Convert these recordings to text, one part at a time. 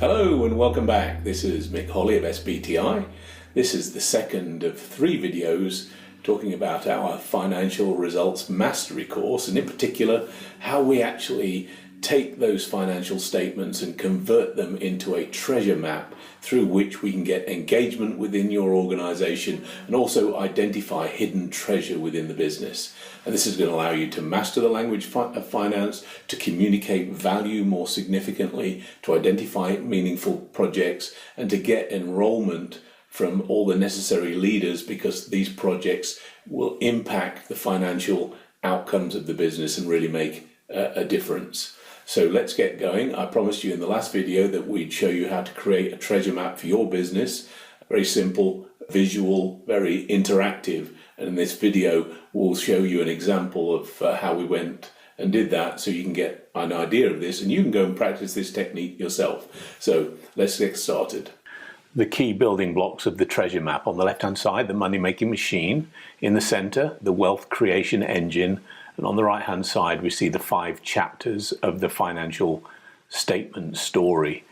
Hello and welcome back. This is Mick Holly of SBTI. This is the second of 3 videos talking about our financial results mastery course, and in particular how we actually take those financial statements and convert them into a treasure map through which we can get engagement within your organization and also identify hidden treasure within the business. And this is going to allow you to master the language of finance, to communicate value more significantly, to identify meaningful projects, and to get enrollment from all the necessary leaders, because these projects will impact the financial outcomes of the business and really make a difference. So let's get going. I promised you in the last video that we'd show you how to create a treasure map for your business. Very simple, visual, very interactive. And in this video, we'll show you an example of how we went and did that, so you can get an idea of this and you can go and practice this technique yourself. So let's get started. The key building blocks of the treasure map: on the left-hand side, the money-making machine; in the center, the wealth creation engine; and on the right-hand side, we see the 5 chapters of the financial statement story.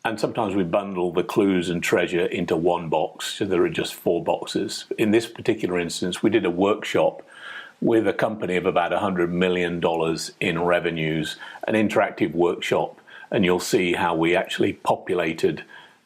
And sometimes we bundle the clues and treasure into one box, so there are just 4 boxes. In this particular instance, we did a workshop with a company of about $100 million in revenues, an interactive workshop, and you'll see how we actually populated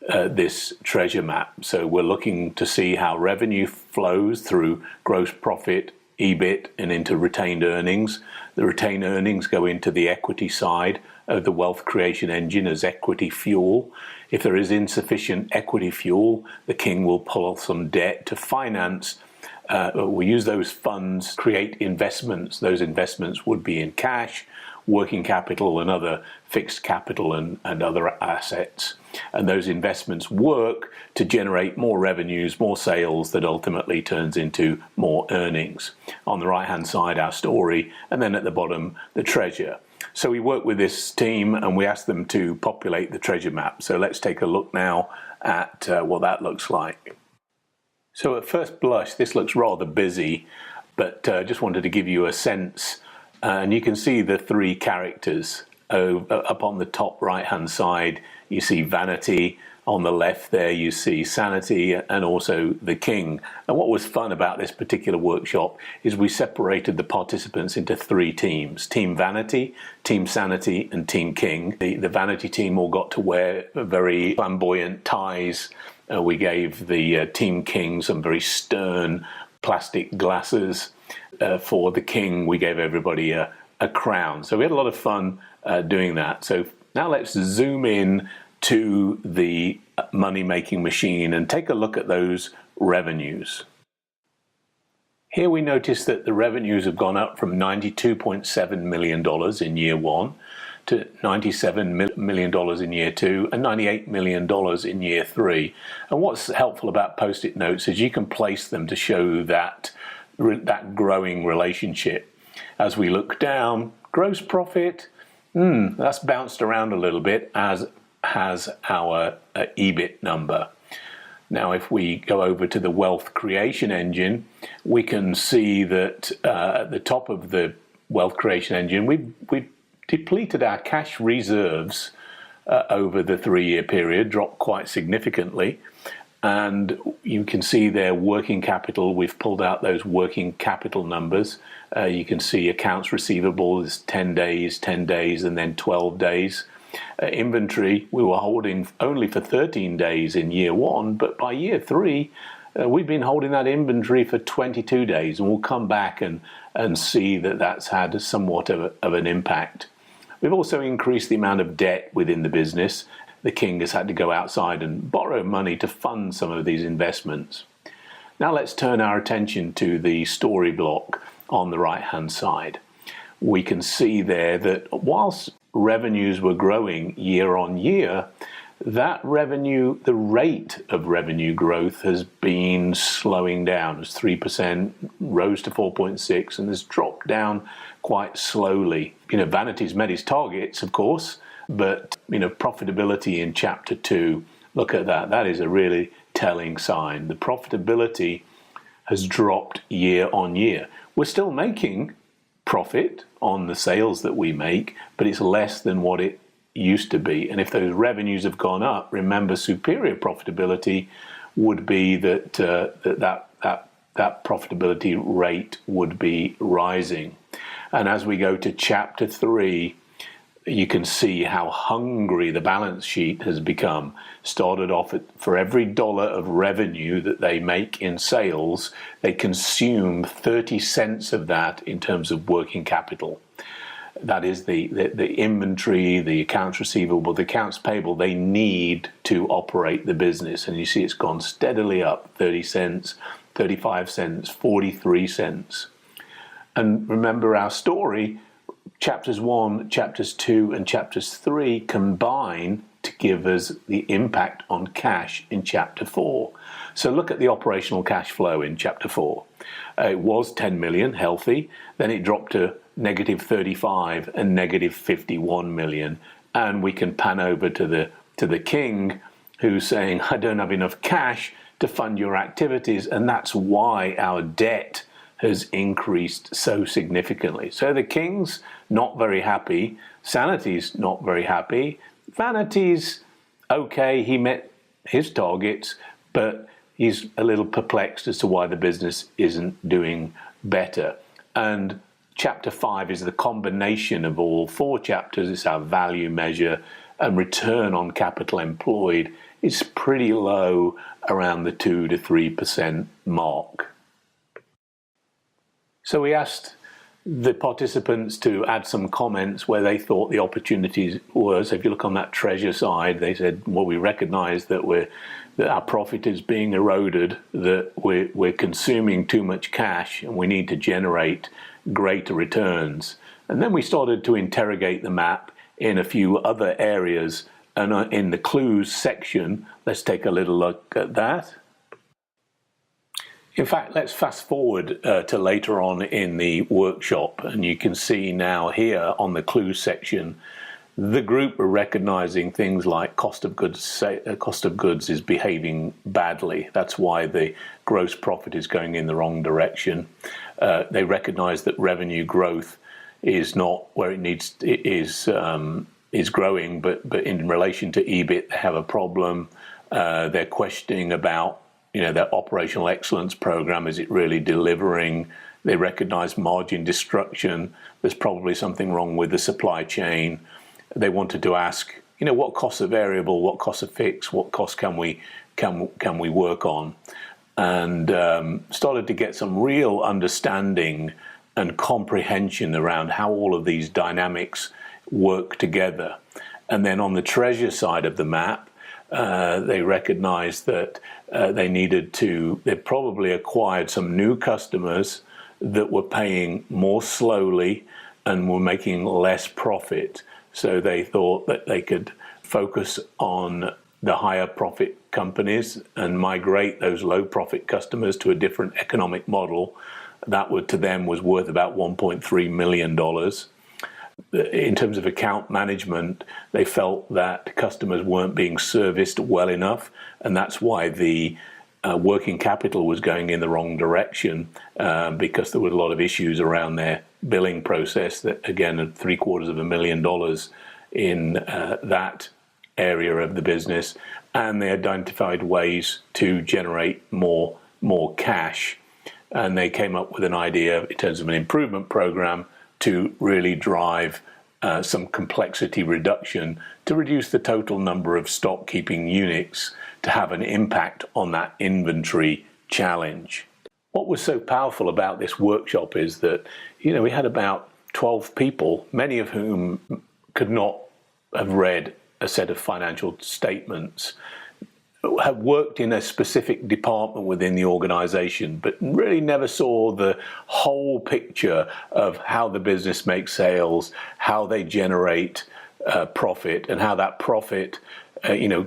this treasure map. So we're looking to see how revenue flows through gross profit, EBIT, and into retained earnings. The retained earnings go into the equity side of the wealth creation engine as equity fuel. If there is insufficient equity fuel, the king will pull some debt to finance. We use those funds to create investments. Those investments would be in cash, working capital, and other fixed capital and other assets. And those investments work to generate more revenues, more sales, that ultimately turns into more earnings. On the right-hand side, our story, and then at the bottom, the treasure. So we work with this team and we ask them to populate the treasure map. So let's take a look now at what that looks like. So at first blush, this looks rather busy, but just wanted to give you a sense. And you can see the 3 characters. Up on the top right-hand side, you see vanity. On the left there, you see sanity, and also the king. And what was fun about this particular workshop is we separated the participants into 3 teams: Team Vanity, Team Sanity, and Team King. The vanity team all got to wear very flamboyant ties. We gave the Team King some very stern plastic glasses. For the king, we gave everybody a crown. So we had a lot of fun doing that. So now let's zoom in to the money-making machine and take a look at those revenues. Here we notice that the revenues have gone up from $92.7 million in year 1 to $97 million in year 2 and $98 million in year 3. And what's helpful about post-it notes is you can place them to show that growing relationship. As we look down, gross profit, that's bounced around a little bit, as has our EBIT number. Now if we go over to the wealth creation engine, we can see that at the top of the wealth creation engine, we've depleted our cash reserves over the 3-year period, dropped quite significantly. And you can see there working capital. We've pulled out those working capital numbers. You can see accounts receivable is 10 days, and then 12 days. Inventory, we were holding only for 13 days in year 1, but by year 3, we've been holding that inventory for 22 days, and we'll come back and see that that's had somewhat of an impact. We've also increased the amount of debt within the business. The king has had to go outside and borrow money to fund some of these investments. Now let's turn our attention to the story block on the right-hand side. We can see there that whilst revenues were growing year on year, that revenue, the rate of revenue growth has been slowing down. As 3% rose to 4.6 and has dropped down quite slowly. Vanity's met his targets, of course, but profitability in chapter 2, look at that. That is a really telling sign. The profitability has dropped year on year. We're still making profit on the sales that we make, but it's less than what it used to be. And if those revenues have gone up, remember, superior profitability would be that that profitability rate would be rising. And as we go to chapter 3, you can see how hungry the balance sheet has become. Started off for every dollar of revenue that they make in sales, they consume 30 cents of that in terms of working capital. That is the inventory, the accounts receivable, the accounts payable they need to operate the business. And you see it's gone steadily up, 30 cents, 35 cents, 43 cents. And remember our story, chapters 1, chapters 2, and chapters 3 combine to give us the impact on cash in chapter 4. So look at the operational cash flow in chapter 4. It was 10 million, healthy. Then it dropped to negative 35 and negative 51 million. And we can pan over to the king, who's saying, I don't have enough cash to fund your activities. And that's why our debt has increased so significantly. So the king's not very happy. Sanity's not very happy. Vanity's okay, he met his targets, but he's a little perplexed as to why the business isn't doing better. And chapter 5 is the combination of all 4 chapters. It's our value measure, and return on capital employed is pretty low, around the 2 to 3% mark. So we asked the participants to add some comments where they thought the opportunities were. So if you look on that treasure side, they said, well, we recognize that our profit is being eroded, that we're consuming too much cash, and we need to generate greater returns. And then we started to interrogate the map in a few other areas. And in the clues section, let's take a little look at that. In fact, let's fast forward to later on in the workshop, and you can see now here on the clues section, the group are recognizing things like cost of goods is behaving badly. That's why the gross profit is going in the wrong direction. They recognize that revenue growth is not where it needs is growing, but in relation to EBIT, they have a problem. They're questioning about their operational excellence program, is it really delivering? They recognize margin destruction. There's probably something wrong with the supply chain. They wanted to ask, what costs are variable, what costs are fixed, what costs can we work on? And started to get some real understanding and comprehension around how all of these dynamics work together. And then on the treasure side of the map, they recognized that they probably acquired some new customers that were paying more slowly and were making less profit. So they thought that they could focus on the higher profit companies and migrate those low profit customers to a different economic model. That to them was worth about $1.3 million. In terms of account management, they felt that customers weren't being serviced well enough, and that's why the working capital was going in the wrong direction, because there were a lot of issues around their billing process. That again, had $750,000 in that area of the business, and they identified ways to generate more cash, and they came up with an idea in terms of an improvement program to really drive some complexity reduction, to reduce the total number of stock keeping units, to have an impact on that inventory challenge. What was so powerful about this workshop is that, we had about 12 people, many of whom could not have read a set of financial statements, have worked in a specific department within the organization, but really never saw the whole picture of how the business makes sales, how they generate profit, and how that profit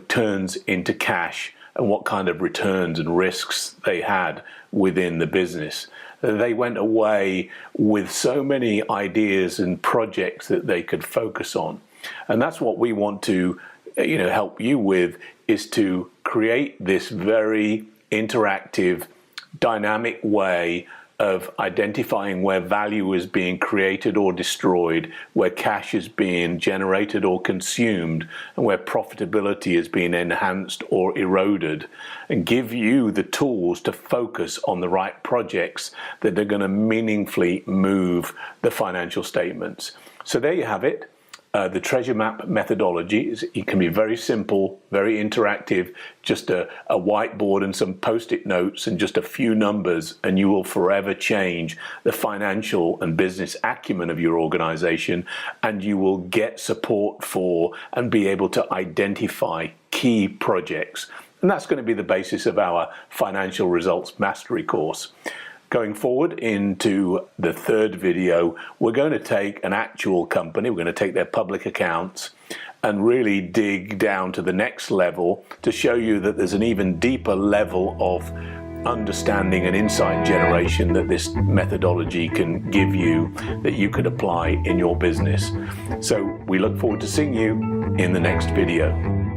turns into cash, and what kind of returns and risks they had within the business. They went away with so many ideas and projects that they could focus on. And that's what we want to help you with, is to create this very interactive, dynamic way of identifying where value is being created or destroyed, where cash is being generated or consumed, and where profitability is being enhanced or eroded, and give you the tools to focus on the right projects that are going to meaningfully move the financial statements. So there you have it. The treasure map methodology. It can be very simple, very interactive, just a whiteboard and some post-it notes and just a few numbers, and you will forever change the financial and business acumen of your organization, and you will get support for and be able to identify key projects. And that's going to be the basis of our financial results mastery course. Going forward into the third video, we're going to take an actual company, we're going to take their public accounts and really dig down to the next level to show you that there's an even deeper level of understanding and insight generation that this methodology can give you that you could apply in your business. So we look forward to seeing you in the next video.